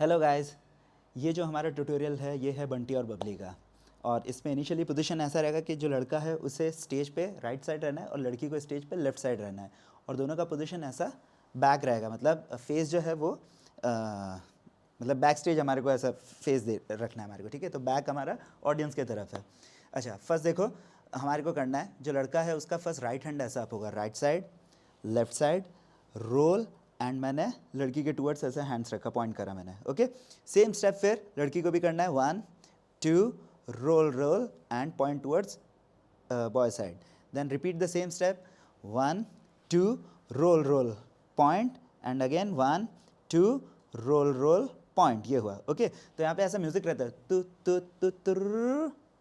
Hello guys, ये जो हमारा ट्यूटोरियल है ये है बंटी और बबली का। और इसमें इनिशियली पोजीशन ऐसा रहेगा कि जो लड़का है उसे स्टेज पे राइट साइड रहना है और लड़की को स्टेज पे लेफ्ट साइड रहना है। और दोनों का पोजीशन ऐसा बैक रहेगा, मतलब फेस जो है वो मतलब बैक स्टेज हमारे को ऐसा फेस दे रखना है हमारे को, ठीक है। तो बैक हमारा ऑडियंस की तरफ है। अच्छा, फर्स्ट देखो हमारे को करना है, जो लड़का है उसका फर्स्ट राइट हैंड ऐसा अप होगा, right side, left side, roll, and मैंने लड़की के टूवर्ड्स ऐसे हैंड्स रखा, पॉइंट करा मैंने। ओके, सेम स्टेप फिर लड़की को भी करना है, 1 2 roll roll and point towards boy side. Then repeat the same step, 1 2 roll roll point, and again 1 2 roll roll point. ये हुआ। ओके, तो यहाँ पे ऐसा म्यूजिक रहता है, तु तु तु तुर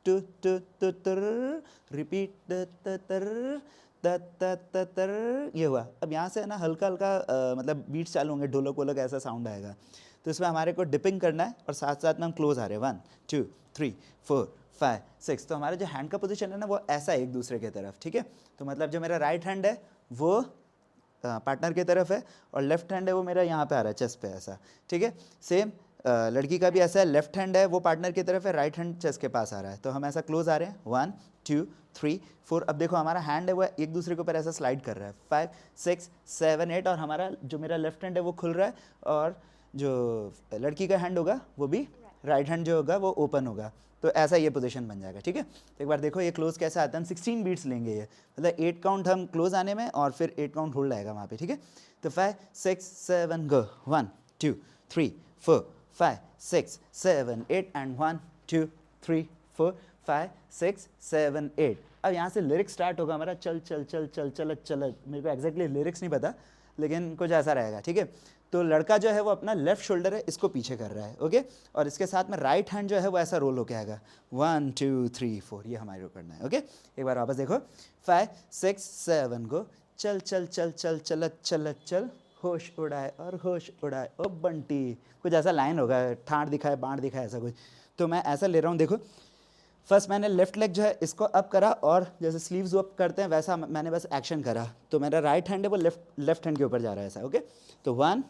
टू टू टू तर, रिपीट तर त त त तर। ये हुआ। अब यहाँ से है ना हल्का हल्का मतलब बीट्स चालू होंगे, ढोलक वोलक ऐसा साउंड आएगा। तो इसमें हमारे को डिपिंग करना है और साथ साथ में हम क्लोज आ रहे हैं, 1 2 3 4 5 6। तो हमारा जो हैंड का पोजीशन है ना वो ऐसा है एक दूसरे के तरफ, ठीक है। तो मतलब जो मेरा राइट हैंड है वो पार्टनर की तरफ है और लेफ्ट हैंड है वो मेरा यहाँ पे आ रहा है चेस्ट पे ऐसा, ठीक है। सेम लड़की का भी ऐसा है, लेफ्ट हैंड है वो पार्टनर की तरफ है, राइट हैंड चेस्ट के पास आ रहा है। तो हम ऐसा क्लोज आ रहे हैं, 1 2 3 4। अब देखो हमारा हैंड है वो एक दूसरे के ऊपर ऐसा स्लाइड कर रहा है, 5 6 7 8। और हमारा जो मेरा लेफ्ट हैंड है वो खुल रहा है और जो लड़की का हैंड होगा वो भी राइट हैंड जो होगा वो ओपन होगा। तो ऐसा ये पोजीशन बन जाएगा, ठीक है। तो एक बार देखो ये क्लोज कैसे आता है। हम 16 बीट्स लेंगे, ये मतलब 8 काउंट हम क्लोज आने में और फिर 8 काउंट होल्ड आएगा वहाँ पे, ठीक है। तो 5 6 7 गो, 1 2 3 4 5 6 7 8 एंड 1 2 3 4 5 6 7 8। अब यहाँ से लिरिक्स स्टार्ट होगा हमारा, चल चल चल चल चल चल। मेरे को एग्जैक्टली लिरिक्स नहीं पता लेकिन कुछ ऐसा रहेगा, ठीक है। तो लड़का जो है वो अपना लेफ्ट शोल्डर है इसको पीछे कर रहा है, ओके। और इसके साथ में राइट हैंड जो है वो ऐसा रोल होके आएगा, 1 2 3 4। ये हमारे को करना है, ओके। एक बार वापस देखो, 5 6 7 गो, चल चल चल चल चलत चलत चल, होश उड़ाए और होश उड़ाए ओ बंटी। कुछ ऐसा लाइन होगा, ठाड़ दिखाए बाढ़ दिखाए ऐसा कुछ। तो मैं ऐसा ले रहा हूँ, देखो फर्स्ट मैंने लेफ्ट लेग जो है इसको अप करा और जैसे स्लीव्स अप करते हैं वैसा मैंने बस एक्शन करा। तो मेरा राइट हैंड है वो लेफ्ट हैंड के ऊपर जा रहा है ऐसा, ओके। तो 1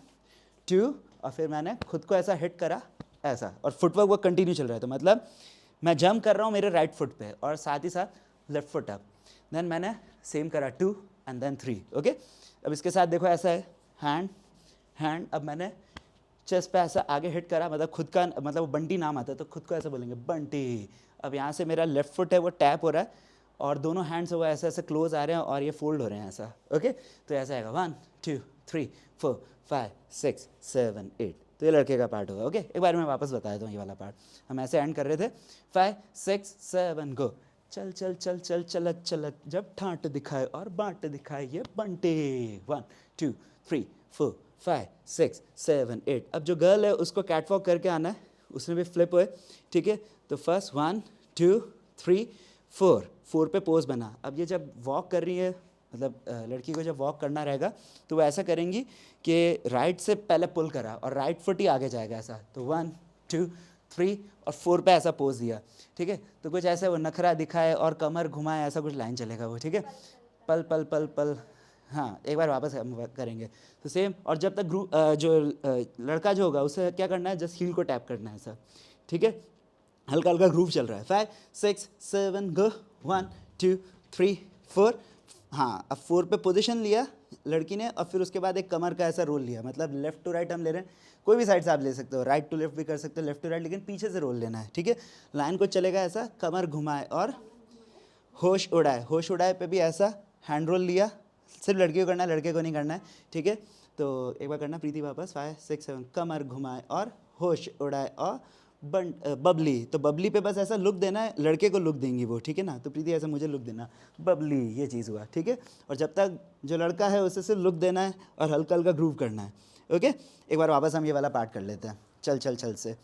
2 और फिर मैंने खुद को ऐसा हिट करा ऐसा, और फुटवर्क वो कंटिन्यू चल रहा है। तो मतलब मैं जंप कर रहा हूँ मेरे राइट फुट पे और साथ ही साथ लेफ्ट फुट अप। देन मैंने सेम करा 2 एंड देन 3, ओके। अब इसके साथ देखो ऐसा है, हैंड हैंड। अब मैंने चेस्ट पे ऐसा आगे हिट करा, मतलब खुद का, मतलब वो बंटी नाम आता है तो खुद को ऐसा बोलेंगे बंटी। अब यहाँ से मेरा लेफ्ट फुट है वो टैप हो रहा है और दोनों हैंड्स वो ऐसे ऐसे क्लोज आ रहे हैं और ये फोल्ड हो रहे हैं ऐसा, ओके। तो ऐसा आएगा 1 2 3 4 5 6 7 8। तो ये लड़के का पार्ट होगा, ओके। एक बार मैं वापस बता देता हूँ ये वाला पार्ट। हम ऐसे एंड कर रहे थे, 5 6 7 गो, चल चल चल चल चलत चलत जब ठाट दिखाए और बाट दिखाए ये बंटे, 1 2 3 4 5 6 7 8। अब जो गर्ल है उसको कैटवॉक करके आना है, उसने भी फ्लिप हुए, ठीक है। तो फर्स्ट 1 2 3 4, 4 पे पोज बना। अब ये जब वॉक कर रही है, मतलब लड़की को जब वॉक करना रहेगा तो वो ऐसा करेंगी कि राइट से पहले पुल करा और राइट फुट ही आगे जाएगा ऐसा। तो 1 2 3 और 4 पे ऐसा पोज दिया, ठीक है। तो कुछ ऐसा वो नखरा दिखाए और कमर घुमाए ऐसा कुछ लाइन चलेगा वो, ठीक है। पल पल पल पल। हाँ, एक बार वापस हम करेंगे तो सेम। और जब तक जो लड़का जो होगा उसे क्या करना है, जस्ट हील को टैप करना है ऐसा, ठीक है। हल्का हल्का ग्रूव चल रहा है, 5 6 7 गो, 1 2 3 4। हाँ, अब 4 पे पोजीशन लिया लड़की ने और फिर उसके बाद एक कमर का ऐसा रोल लिया, मतलब लेफ्ट टू राइट हम ले रहे हैं, कोई भी साइड से आप ले सकते हो, राइट टू लेफ्ट भी कर सकते हो, लेफ्ट टू राइट, लेकिन पीछे से रोल लेना है, ठीक है। लाइन को चलेगा ऐसा, कमर घुमाए और होश उड़ाए। होश उड़ाए पे भी ऐसा हैंड रोल लिया, सिर्फ लड़की को करना है, लड़के को नहीं करना है, ठीक है। तो एक बार करना प्रीति वापस, 5 6 7, कमर घुमाए और होश उड़ाए और बबली। तो बबली पे बस ऐसा लुक देना है, लड़के को लुक देंगी वो, ठीक है ना। तो प्रीति ऐसा मुझे लुक देना, बबली, ये चीज़ हुआ, ठीक है। और जब तक जो लड़का है उसे सिर्फ लुक देना है और हल्का हल्का ग्रूव करना है, ओके। एक बार वापस हम ये वाला पार्ट कर लेते हैं, चल चल चल से,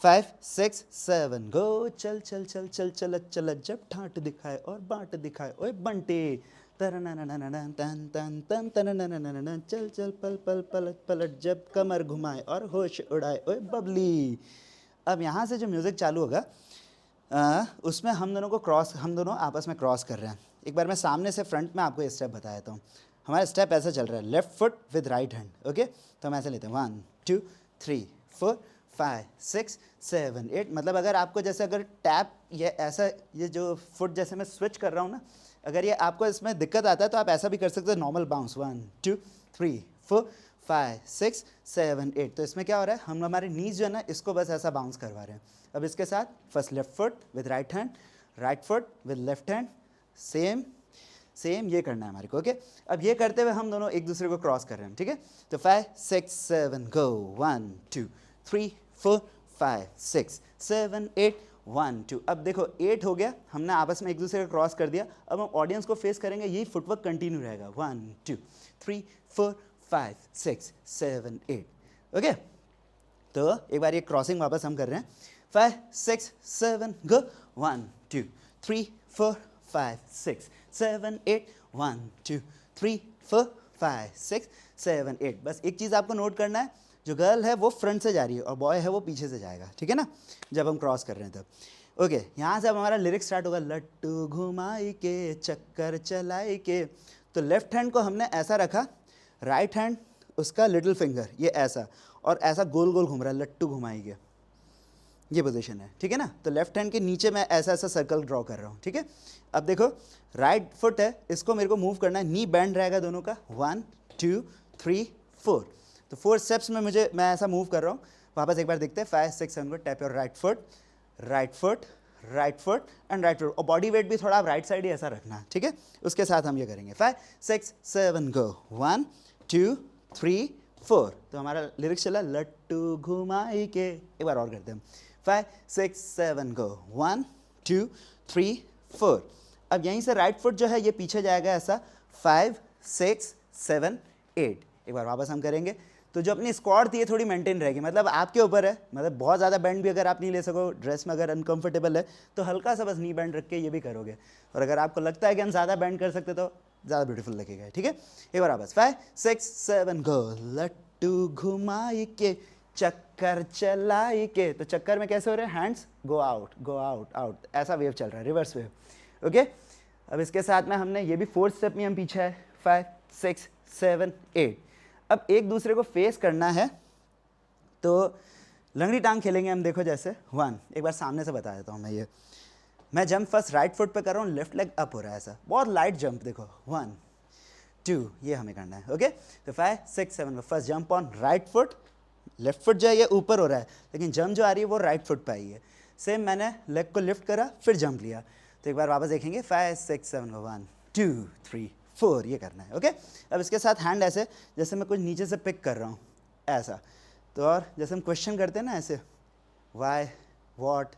5 6 7 गो, चल चल चल चल चलत चलत जब ठाट दिखाए और बाट दिखाए ओए बंटे, तरनननननन तन तन तन तनननननन, चल चल पल पल पलट पलट जब कमर घुमाए और होश उड़ाए ओए बबली। अब यहाँ से जो म्यूज़िक चालू होगा उसमें हम दोनों आपस में क्रॉस कर रहे हैं। एक बार मैं सामने से फ्रंट में आपको ये स्टेप बता देता हूँ। हमारा स्टेप ऐसा चल रहा है, left foot with right hand, okay. तो हम ऐसे लेते हैं, 1 2 3 4 5 6 7 8। मतलब अगर आपको जैसे अगर टैप ये ऐसा ये जो फुट जैसे मैं स्विच कर रहा हूँ ना, अगर ये आपको इसमें दिक्कत आता है तो आप ऐसा भी कर सकते हो, नॉर्मल बाउंस 1 2 3 4 5 6 7 8। तो इसमें क्या हो रहा है, हम हमारे नीज जो है ना इसको बस ऐसा बाउंस करवा रहे हैं। अब इसके साथ first left foot with right hand, right foot with left hand, same same ये करना है हमारे को। ओके, अब ये करते हुए हम दोनों एक दूसरे को क्रॉस कर रहे हैं, ठीक है। तो 5 6 7 गो, 1 2 3 4 5 6 7 8 1 2। अब देखो 8 हो गया, हमने आपस में एक दूसरे को क्रॉस कर दिया। अब हम ऑडियंस को फेस करेंगे, यही फुटवर्क कंटिन्यू रहेगा, 1 2 3 4 5 6 7 8। ओके, तो एक बार ये क्रॉसिंग वापस हम कर रहे हैं, 5 6 7 गो, 1 2 3 4 5 6 7 8 1 2 3 4 5 6 7 8। बस एक चीज़ आपको नोट करना है, जो गर्ल है वो फ्रंट से जा रही है और बॉय है वो पीछे से जाएगा, ठीक है ना, जब हम क्रॉस कर रहे हैं तब। ओके, यहाँ से अब हमारा लिरिक्स स्टार्ट होगा, लट्टू घुमाई के चक्कर चलाई के। तो लेफ्ट हैंड को हमने ऐसा रखा, राइट हैंड उसका लिटिल फिंगर ये ऐसा, और ऐसा गोल गोल घूम रहा है, लट्टू घुमाई के, ये पोजीशन है, ठीक है ना। तो लेफ्ट हैंड के नीचे मैं ऐसा ऐसा सर्कल ड्रॉ कर रहा हूँ, ठीक है। अब देखो राइट फुट है, इसको मेरे को मूव करना है, नी बैंड रहेगा दोनों का, 1 2 3 4। तो 4 स्टेप्स में मैं ऐसा मूव कर रहा हूँ। वापस एक बार देखते हैं, 5 6 7 को, tap your right foot right foot right foot and right foot, और बॉडी वेट भी थोड़ा आप राइट साइड ही ऐसा रखना है, ठीक है। उसके साथ हम ये करेंगे, 5 6 7 गो, 1 2 3 4। तो हमारा लिरिक्स चला, लट्टू घुमाई के। एक बार और करते हैं, 5 6 7 गो, 1 2 3 4। अब यहीं से राइट फुट जो है ये पीछे जाएगा ऐसा, 5 6 7 8। एक बार वापस हम करेंगे, तो जो अपनी स्क्वाड थी ये थोड़ी मेंटेन रहेगी। मतलब आपके ऊपर है, मतलब बहुत ज़्यादा बैंड भी अगर आप नहीं ले सको, ड्रेस में अगर अनकंफर्टेबल है तो हल्का सा बस नी बैंड रख के ये भी करोगे। और अगर आपको लगता है कि हम ज़्यादा बैंड कर सकते तो ज़्यादा ब्यूटीफुल लगेगा, ठीक है। एक बार वापस, 5 6 7 गो, लट्टू घुमाई के चक्कर चलाई के। तो चक्कर में कैसे हो रहे हैं, हैंड्स गो आउट आउट, ऐसा वेव चल रहा है, रिवर्स वेव। ओके, अब इसके साथ में हमने ये भी 4th स्टेप में हम पीछे है, 5 6 7 8। अब एक दूसरे को फेस करना है, तो लंगड़ी टांग खेलेंगे हम। देखो जैसे 1, एक बार सामने से बता देता हूँ मैं जंप फर्स्ट राइट फुट पे कर रहा हूँ, लेफ्ट लेग अप हो रहा है ऐसा, बहुत लाइट जंप, देखो 1 2, ये हमें करना है। ओके, तो 5 6 7 में first jump on right foot, left foot जो है ये ऊपर हो रहा है, लेकिन जंप जो आ रही है वो राइट फुट पे आई है। सेम मैंने लेग को लिफ्ट करा, फिर जंप लिया। तो एक बार वापस देखेंगे, 5 6 7 को, 1 2 3 4, ये करना है। ओके, अब इसके साथ हैंड ऐसे, जैसे मैं कुछ नीचे से पिक कर रहा हूँ ऐसा। तो और जैसे हम क्वेश्चन करते हैं ना ऐसे, वाई वॉट,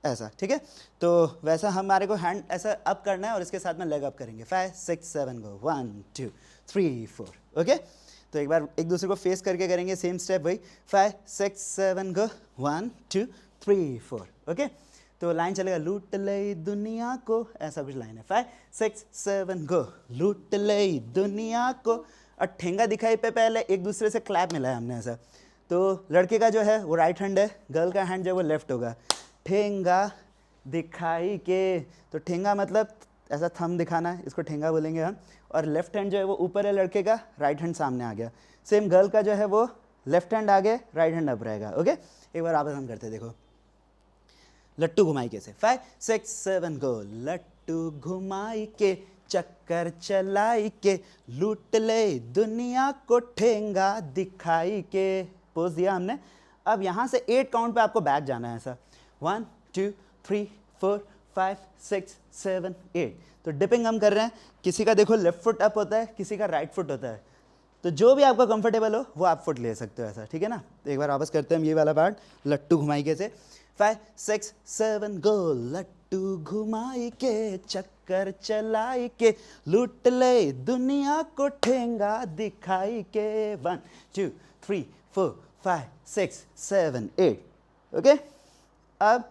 ऐसा, ठीक है। तो वैसा हमारे को हैंड ऐसा अप करना है और इसके साथ में लेग अप करेंगे, 5 6 7 गो, 1 2 3 4। ओके, तो एक बार एक दूसरे को फेस करके करेंगे, सेम स्टेप वही, 5 6 7 गो, 1 2 3 4। ओके, तो लाइन चलेगा, लूट ले दुनिया को, ऐसा कुछ लाइन है, 5 6 7 गो, लूट ले दुनिया को। और ठेंगा दिखाई पे पहले एक दूसरे से क्लैप मिला है हमने ऐसा। तो लड़के का जो है वो राइट हैंड है, गर्ल का हैंड जो है वो लेफ्ट होगा, ठेंगा दिखाई के। तो ठेंगा मतलब ऐसा थंब दिखाना है, इसको ठेंगा बोलेंगे हम। और लेफ्ट हैंड जो है वो ऊपर है लड़के का, राइट हैंड सामने आ गया। सेम गर्ल का जो है वो लेफ्ट हैंड आगे, राइट हैंड अप रहेगा। ओके, एक बार वापस हम करते हैं, देखो लट्टू घुमाई के से, 5 6 7 गो, लट्टू घुमाई के चक्कर चलाई के, लूट ले दुनिया को ठेंगा दिखाई के। पोज दिया हमने। अब यहाँ से 8 काउंट पे आपको बैक जाना है ऐसा, 1 2 3 4 5 6 7 8। तो डिपिंग हम कर रहे हैं, किसी का देखो लेफ्ट फुट अप होता है, किसी का राइट फुट होता है। तो जो भी आपका कंफर्टेबल हो वो आप फुट ले सकते हो ऐसा, ठीक है ना। तो एक बार वापस करते हैं हम ये वाला पार्ट, लट्टू घुमाई के से, 5 6 7 गो, लट्टू घुमाई के चक्कर चलाई के, लूट ले दुनिया को ठेंगा दिखाई के, 1 2 3 4 5 6 7 8। ओके, अब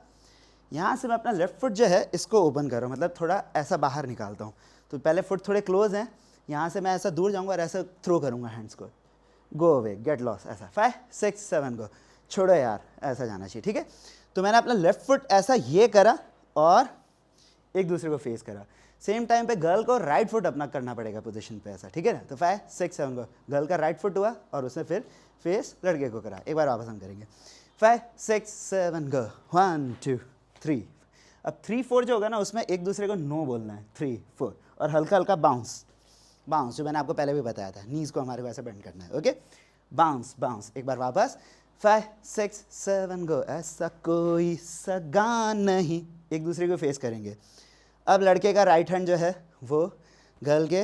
यहाँ से मैं अपना लेफ्ट फुट जो है इसको ओपन कर रहा हूँ, मतलब थोड़ा ऐसा बाहर निकालता हूँ। तो पहले फुट थोड़े क्लोज हैं, यहाँ से मैं ऐसा दूर जाऊँगा और ऐसा थ्रो करूँगा हैंड्स को, गो अवे गेट लॉस, ऐसा 5 6 7 गो, छोड़ो यार, ऐसा जाना चाहिए, ठीक है। तो मैंने अपना लेफ्ट फुट ऐसा ये करा और एक दूसरे को फेस करा। सेम टाइम पे गर्ल को राइट फुट अपना करना पड़ेगा पोजीशन पे ऐसा, ठीक है ना। तो 5 6 7 गो, गर्ल का राइट फुट हुआ और उसने फिर फेस लड़के को करा। एक बार वापस हम करेंगे, 5 6 7 गो 1 2 3। अब 3 4 जो होगा ना उसमें एक दूसरे को नो बोलना है, 3 4, और हल्का हल्का बाउंस बाउंस, जो मैंने आपको पहले भी बताया था, नीज को हमारे को ऐसे बेंड करना है। ओके, बाउंस बाउंस, एक बार वापस 5 6 7 गो, ऐसा कोई सगा नहीं, एक दूसरे को फेस करेंगे। अब लड़के का राइट हैंड जो है वो गर्ल के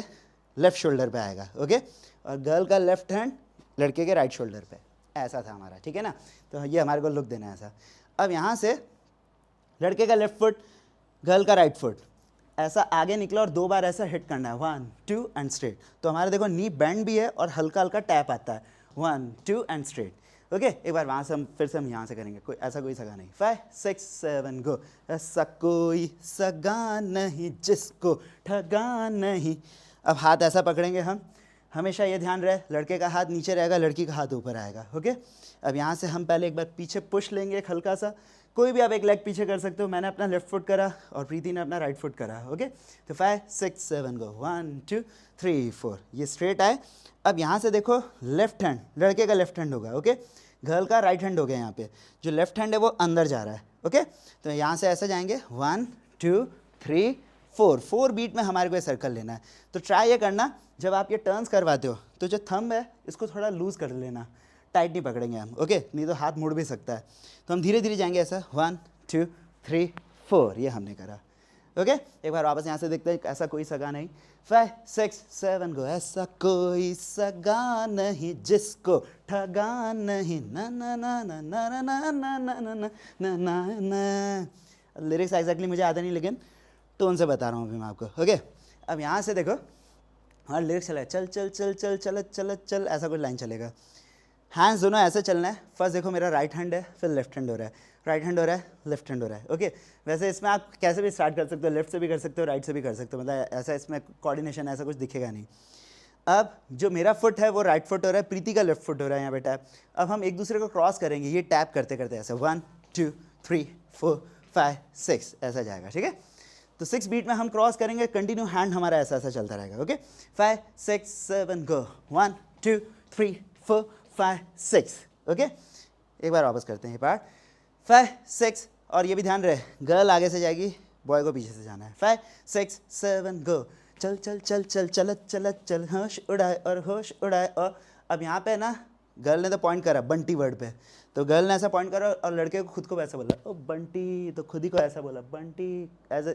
लेफ्ट शोल्डर पे आएगा। ओके, और गर्ल का लेफ्ट हैंड लड़के के राइट शोल्डर पे, ऐसा था हमारा, ठीक है ना। तो ये हमारे को लुक देना है ऐसा। अब यहाँ से लड़के का लेफ्ट फुट, गर्ल का राइट फुट, ऐसा आगे निकला और 2 बार ऐसा हिट करना है, 1 2 एंड स्ट्रेट। तो हमारे देखो नी बेंड भी है और हल्का हल्का टैप आता है, 1 2 एंड स्ट्रेट। ओके, एक बार वहाँ से हम फिर से हम यहाँ से करेंगे, कोई ऐसा कोई सगा नहीं, 5 6 7 गो, ऐसा कोई सगा नहीं जिसको ठगा नहीं। अब हाथ ऐसा पकड़ेंगे हम, हमेशा ये ध्यान रहे लड़के का हाथ नीचे रहेगा, लड़की का हाथ ऊपर आएगा। ओके, अब यहाँ से हम पहले एक बार पीछे पुश लेंगे एक हल्का सा, कोई भी आप एक लेग पीछे कर सकते हो, मैंने अपना लेफ्ट फुट करा और प्रीति ने अपना राइट फुट करा। ओके, तो 5 6 7 गो, 1 2 3 4, ये स्ट्रेट आए। अब यहाँ से देखो लेफ्ट हैंड लड़के का लेफ्ट हैंड होगा, ओके, गर्ल का राइट हैंड हो गया, यहाँ पे जो लेफ्ट हैंड है वो अंदर जा रहा है। ओके, तो यहाँ से ऐसे जाएंगे, 1 2 3 4, 4 बीट में हमारे को ये सर्कल लेना है। तो ट्राई ये करना, जब आप ये टर्न्स करवाते हो तो जो थंब है इसको थोड़ा लूज कर लेना, टाइट नहीं पकड़ेंगे हम। ओके, नहीं तो हाथ मुड़ भी सकता है। तो हम धीरे धीरे जाएंगे ऐसा, 1 2 3 4, ये हमने करा। ओके, एक बार वापस यहाँ से देखते हैं, ऐसा कोई सगा नहीं, 5 6 7 गो, ऐसा कोई सगा नहीं जिसको ठगा नहीं, ना ना ना ना ना ना ना ना ना ना ना ना ना। लिरिक्स एग्जैक्टली मुझे आता नहीं, लेकिन टोन से बता रहा हूँ अभी मैं आपको। ओके, अब यहाँ से देखो हमारा लिरिक्स चला है, चल चल चल चल चल चल चल, ऐसा कुछ लाइन चलेगा। हैंड्स दोनों ऐसे चलना है। फर्स्ट देखो मेरा राइट हैंड है, फिर लेफ्ट हैंड हो रहा है, राइट हैंड हो रहा है, लेफ्ट हैंड हो रहा है। ओके, वैसे इसमें आप कैसे भी स्टार्ट कर सकते हो, लेफ्ट से भी कर सकते हो, राइट से भी कर सकते हो, मतलब ऐसा इसमें कोऑर्डिनेशन ऐसा कुछ दिखेगा नहीं। अब जो मेरा फुट है वो राइट फुट हो रहा है, प्रीति का लेफ्ट फुट हो रहा है यहाँ पे टैप। अब हम एक दूसरे को क्रॉस करेंगे, ये टैप करते करते ऐसे 1 2 3 4 5 6 ऐसा जाएगा, ठीक है। तो 6 बीट में हम क्रॉस करेंगे, कंटिन्यू हैंड हमारा ऐसा ऐसा चलता रहेगा। Okay, 5 6 7 go, 1 2 3 4 5 6। ओके, एक बार वापस करते हैं ये पार्ट, 5 6, और ये भी ध्यान रहे गर्ल आगे से जाएगी, बॉय को पीछे से जाना है। 5 6 7 गो, चल चल चल चल चल चल चल, होश उड़ाए और होश उड़ाए। और अब यहाँ पे ना गर्ल ने तो पॉइंट करा बंटी वर्ड पे, तो गर्ल ने ऐसा पॉइंट करा और लड़के को खुद को वैसा बोला, ओ बंटी, तो खुद ही को ऐसा बोला बंटी, एज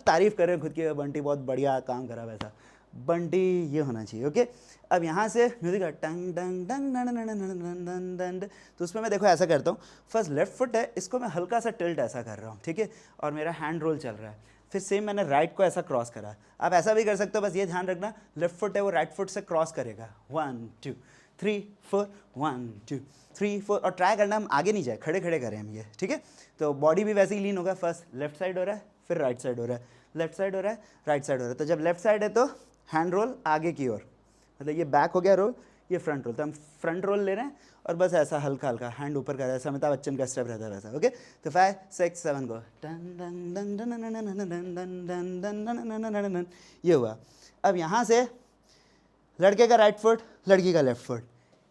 तारीफ कर रहे खुद की, बंटी बहुत बढ़िया काम करा, वैसा बंटी ये होना चाहिए। ओके, अब यहाँ से म्यूजिक है टंग डंग डंग डंग डंग डंग डंग डंग डंग, तो उसमें मैं देखो ऐसा करता हूँ, फर्स्ट लेफ्ट फुट है, इसको मैं हल्का सा टिल्ट ऐसा कर रहा हूँ, ठीक है, और मेरा हैंड रोल चल रहा है। फिर सेम मैंने राइट को ऐसा क्रॉस करा, आप ऐसा भी कर सकते हो, बस ये ध्यान रखना लेफ्ट फुट है वो राइट फुट से क्रॉस करेगा, 1 2 3 4 1 2 3 4, और ट्राई करना हम आगे नहीं जाए, खड़े खड़े करें हम ये, ठीक है। तो बॉडी भी वैसे ही लीन होगा, फर्स्ट लेफ्ट साइड हो रहा है, फिर राइट साइड हो रहा है, लेफ्ट साइड हो रहा है, राइट साइड हो रहा है। तो जब लेफ्ट साइड है तो हैंड रोल आगे की ओर, मतलब ये बैक हो गया रोल, ये फ्रंट रोल, तो हम फ्रंट रोल ले रहे हैं और बस ऐसा हल्का हल्का हैंड ऊपर कर रहा है, ऐसा अमिताभ बच्चन का स्टेप रहता है वैसा। ओके, तो 5 6 7 गो, ये हुआ। अब यहाँ से लड़के का राइट फुट, लड़की का लेफ्ट फुट,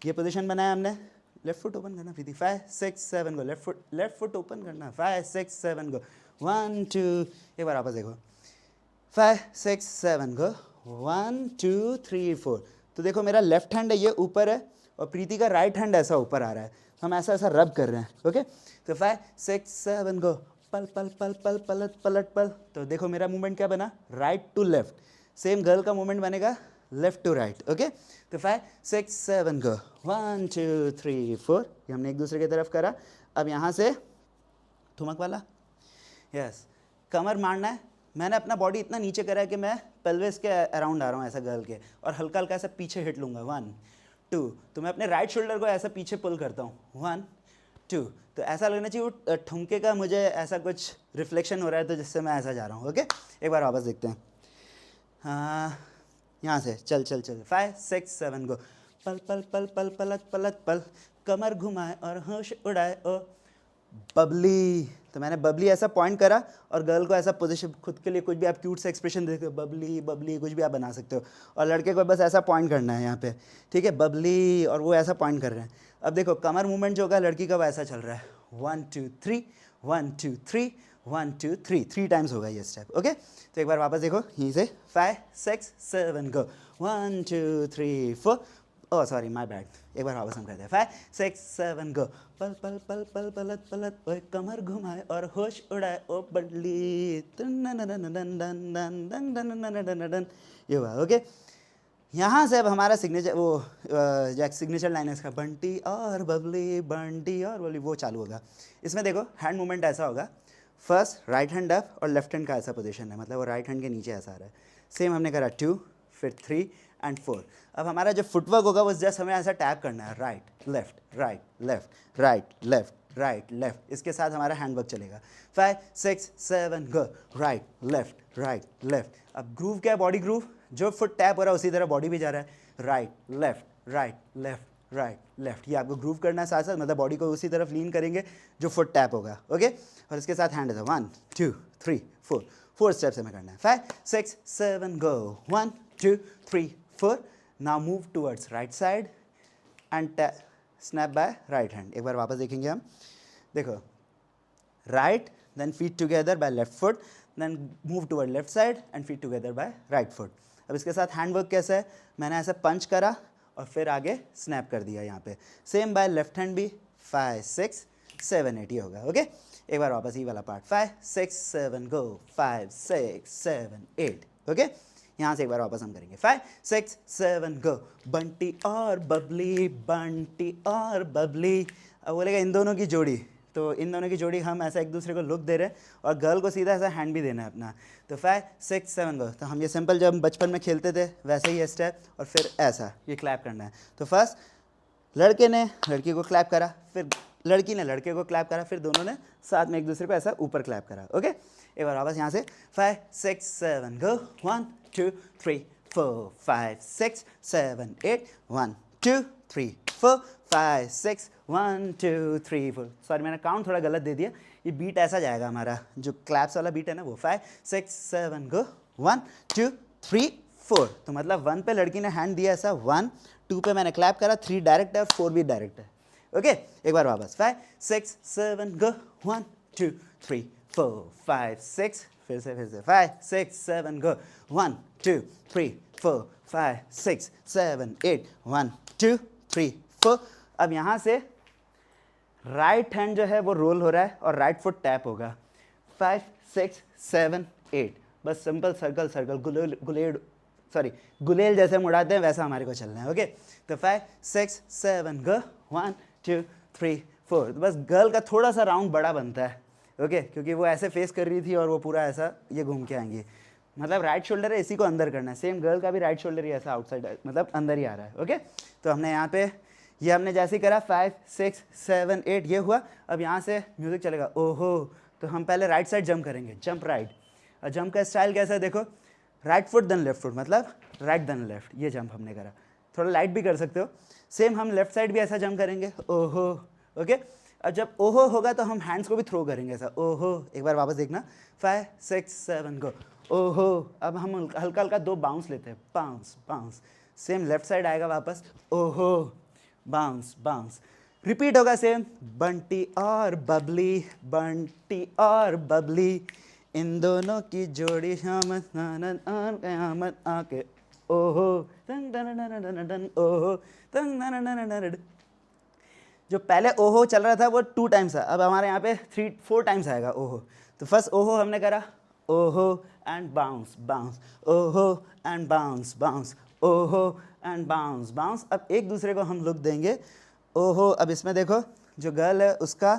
ये पोजीशन बनाया हमने, लेफ्ट फुट ओपन करना प्रीति, 5 6 7 गो, लेफ्ट फुट ओपन करना, 5 6 7 गो, 1 2, एक बार वापस देखो, 5 6 7 गो, 1 2 3 4। तो देखो मेरा लेफ्ट हैंड है ये ऊपर है और प्रीति का राइट हैंड ऐसा ऊपर आ रहा है, हम ऐसा ऐसा रब कर रहे हैं। ओके, तो 5 6 7 गो, पल पल पल पल पलट पलट पल। तो देखो मेरा मूवमेंट क्या बना, right to left, same girl का मूवमेंट बनेगा लेफ्ट टू राइट। ओके, तो 5 6 7 गो, 1 2 3 4, ये हमने एक दूसरे की तरफ करा। अब यहाँ से ठुमक वाला, यस, कमर मारना है। मैंने अपना बॉडी इतना नीचे करा है कि मैं पेल्विस के अराउंड आ रहा हूँ ऐसा गर्ल के, और हल्का हल्का ऐसा पीछे हिट लूँगा, 1 2, तो मैं अपने राइट शोल्डर को ऐसा पीछे पुल करता हूँ, 1 2, तो ऐसा लगना चाहिए वो ठुमके का मुझे ऐसा कुछ रिफ्लेक्शन हो रहा है, तो जिससे मैं ऐसा जा रहा हूँ। ओके, एक बार वापस देखते हैं, हाँ यहाँ से चल चल चल, 5 6 7 गो, पल पल पल पल पलट पलट पल, कमर घुमाए और होश उड़ाए ओ बबली, तो मैंने बबली ऐसा पॉइंट करा और गर्ल को ऐसा पोजीशन, खुद के लिए कुछ भी आप क्यूट से एक्सप्रेशन देते हो, बबली बबली कुछ भी आप बना सकते हो, और लड़के को बस ऐसा पॉइंट करना है यहाँ पे, ठीक है, बबली, और वो ऐसा पॉइंट कर रहे हैं। अब देखो कमर मूवमेंट जो होगा लड़की का वो ऐसा चल रहा है, 1 2 3 1 2 3 1 2 3, 3 टाइम्स होगा ये स्टेप। ओके, तो एक बार वापस देखो यहीं से 5 6 7 go, 1 2 3 4, oh sorry my bad, एक बार वापस हम करते हैं, 5 6 7 गो, पल पल पल पल पलट पलट ओए कमर घुमाए और होश उड़ाए ओ बल्ली, ये हुआ। ओके, यहाँ से अब हमारा सिग्नेचर, वो जो सिग्नेचर लाइन है इसका, बंटी और बबली, बंटी और बबली, वो चालू होगा। इसमें देखो हैंड मूवमेंट ऐसा होगा, फर्स्ट राइट हैंड अप और लेफ्ट हैंड का ऐसा पोजीशन है, मतलब वो राइट हैंड के नीचे ऐसा आ रहा है। सेम हमने करा 2, फिर 3 एंड 4। अब हमारा जो फुटवर्क होगा वो जस्ट हमें ऐसा टैप करना है, right left right left right left right left, इसके साथ हमारा हैंडवर्क चलेगा। 5 6 7 गो, राइट लेफ्ट राइट लेफ्ट। अब ग्रूव क्या है, बॉडी ग्रूव, जो फुट टैप हो रहा है उसी तरह बॉडी भी जा रहा है, right left right left right left, ये आपको ग्रूव करना है साथ साथ, मतलब बॉडी को उसी तरफ लीन करेंगे जो फुट टैप होगा। ओके, और इसके साथ हैंड है 1 2 3 4, 4 स्टेप्स हमें करना है। 5 6 7 go, 1 2 3 4। Now move towards right side and snap by right hand. एक बार वापस देखेंगे हम, देखो right, then feet together by left foot, then move toward left side and feet together by right foot. अब इसके साथ हैंड वर्क कैसा है, मैंने ऐसा पंच करा और फिर आगे स्नैप कर दिया यहाँ पे, सेम बाय लेफ्ट हैंड भी 5 6 7 8 ये होगा। ओके, एक बार वापस ये वाला पार्ट, 5 6 7 गो, 5 6 7 8। ओके, यहाँ से एक बार वापस हम करेंगे, 5 6 7 गो, बंटी और बबली, बंटी और बबली। अब बोलेगा इन दोनों की जोड़ी, तो इन दोनों की जोड़ी हम ऐसा एक दूसरे को लुक दे रहे हैं और गर्ल को सीधा ऐसा हैंड भी देना है अपना। तो 5 6 7 गो, तो हम ये सिंपल जब हम बचपन में खेलते थे वैसे ही स्टेप, और फिर ऐसा ये क्लैप करना है। तो फर्स्ट लड़के ने लड़की को क्लैप करा, फिर लड़की ने लड़के को क्लैप करा, फिर दोनों ने साथ में एक दूसरे को ऐसा ऊपर क्लैप करा। ओके, एक बार वापस यहाँ से 5 6 7 गो, 1 2 3 4 5 6 7 8, 1 2 3 4 5 6 1 2 3 4। सॉरी मैंने काउंट थोड़ा गलत दे दिया, ये बीट ऐसा जाएगा हमारा, जो क्लैप्स वाला बीट है ना वो, 5 6 7 गो, 1 2 3 4। तो मतलब 1 पे लड़की ने हैंड दिया ऐसा, 1 2 पे मैंने क्लैप करा, 3 डायरेक्ट है और 4 भी डायरेक्ट है। ओके, एक बार वापस 5 6 7 गो, 1 2 3 4 5 6, फिर से 5 6 7 गो, 1 2 3 4 5 6 7 8, 1 2 3 4। अब यहाँ से राइट हैंड जो है वो रोल हो रहा है और राइट फुट टैप होगा, 5 6 7 8, बस सिंपल सर्कल सर्कल, गुलेल जैसे हम उड़ाते हैं वैसा हमारे को चलना है। ओके, तो 5 6 7 गो, 1 2 3 4। तो बस गर्ल का थोड़ा सा राउंड बड़ा बनता है। ओके, क्योंकि वो ऐसे फेस कर रही थी और वो पूरा ऐसा ये घूम के आएंगी, मतलब राइट शोल्डर है इसी को अंदर करना है, सेम गर्ल का भी राइट शोल्डर ही ऐसा आउटसाइड मतलब अंदर ही आ रहा है। ओके, तो हमने यहाँ पे ये हमने जैसे ही करा 5 6 7 8 ये हुआ। अब यहाँ से म्यूजिक चलेगा, ओहो, तो हम पहले राइट साइड जंप करेंगे, जंप राइट, और जंप का स्टाइल कैसा है देखो, right foot then left foot, मतलब राइट देन लेफ्ट, ये जंप हमने करा। थोड़ा लाइट भी कर सकते हो, सेम हम लेफ्ट साइड भी ऐसा जंप करेंगे, ओहो। ओके, अब जब ओहो होगा तो हम हैंड्स को भी थ्रो करेंगे ऐसा, ओहो। एक बार वापस देखना, 5 6 7 गो, ओहो। अब हम हल्का हल्का 2 बाउंस लेते हैं, bounce bounce, same left side आएगा वापस, ओहो, बाउंस बाउंस, रिपीट होगा सेम, बंटी और बबली, बंटी और बबली, इन दोनों की जोड़ी शामत कयामत आके, ओहो तंग दन ओहो तंग दन। जो पहले ओहो चल रहा था वो 2 टाइम्स है, अब हमारे यहाँ पे 3 4 टाइम्स आएगा ओहो। तो फर्स्ट ओहो हमने करा, ओहो एंड बाउंस बाउंस, ओहो एंड बाउंस बाउंस, ओहो एंड बाउंस बाउंस। अब एक दूसरे को हम लुक देंगे, ओहो। अब इसमें देखो जो गर्ल है उसका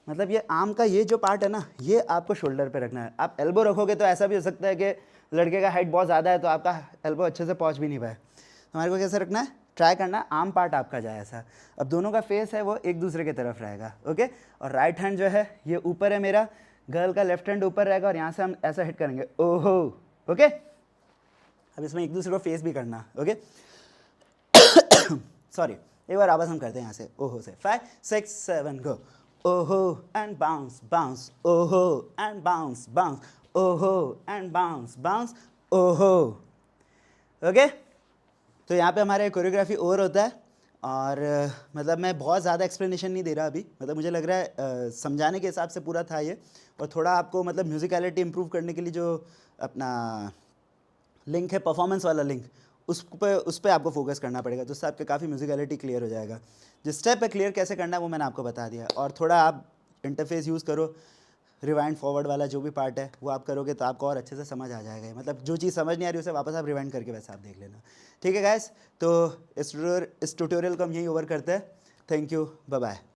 मतलब ये आर्म का ये जो पार्ट है ना, ये आपको शोल्डर पे रखना है। आप एल्बो रखोगे तो ऐसा भी हो सकता है कि लड़के का हाइट बहुत ज़्यादा है तो आपका एल्बो अच्छे से पहुंच भी नहीं पाए। हमारे को कैसे रखना है, ट्राई करना है आर्म पार्ट आपका जाए ऐसा। अब दोनों का फेस है वो एक दूसरे की तरफ रहेगा। ओके, और राइट हैंड जो है ये ऊपर है मेरा, गर्ल का लेफ्ट हैंड ऊपर रहेगा और यहाँ से हम ऐसा हिट करेंगे, ओहो। ओके, अब इसमें एक दूसरे को फेस भी करना। ओके, सॉरी, एक बार वापस हम करते हैं यहाँ से, ओहो से, 5 6 7 गो, ओहो एंड बाउंस बाउंस, ओहो एंड बाउंस बाउंस, ओहो एंड बाउंस बाउंस, ओहो। ओके, तो यहाँ पे हमारे कोरियोग्राफी ओवर होता है। और मतलब मैं बहुत ज़्यादा एक्सप्लेनेशन नहीं दे रहा अभी, मतलब मुझे लग रहा है समझाने के हिसाब से पूरा था ये। और थोड़ा आपको मतलब म्यूज़िकलिटी इम्प्रूव करने के लिए जो अपना लिंक है, परफॉर्मेंस वाला लिंक, उस पे आपको फोकस करना पड़ेगा, तो उससे आपके काफ़ी म्यूज़िकलिटी क्लियर हो जाएगा। जिस स्टेप पे क्लियर कैसे करना है वो मैंने आपको बता दिया। और थोड़ा आप इंटरफेस यूज़ करो, रिवाइंड फॉरवर्ड वाला जो भी पार्ट है वो आप करोगे तो आपको और अच्छे से समझ आ जाएगा। मतलब जो चीज़ समझ नहीं आ रही उसे वापस आप रिवाइंड करके वैसे आप देख लेना। ठीक है गाइस, तो इस ट्यूटोरियल को हम यहीं ओवर करते हैं। Thank you, bye bye.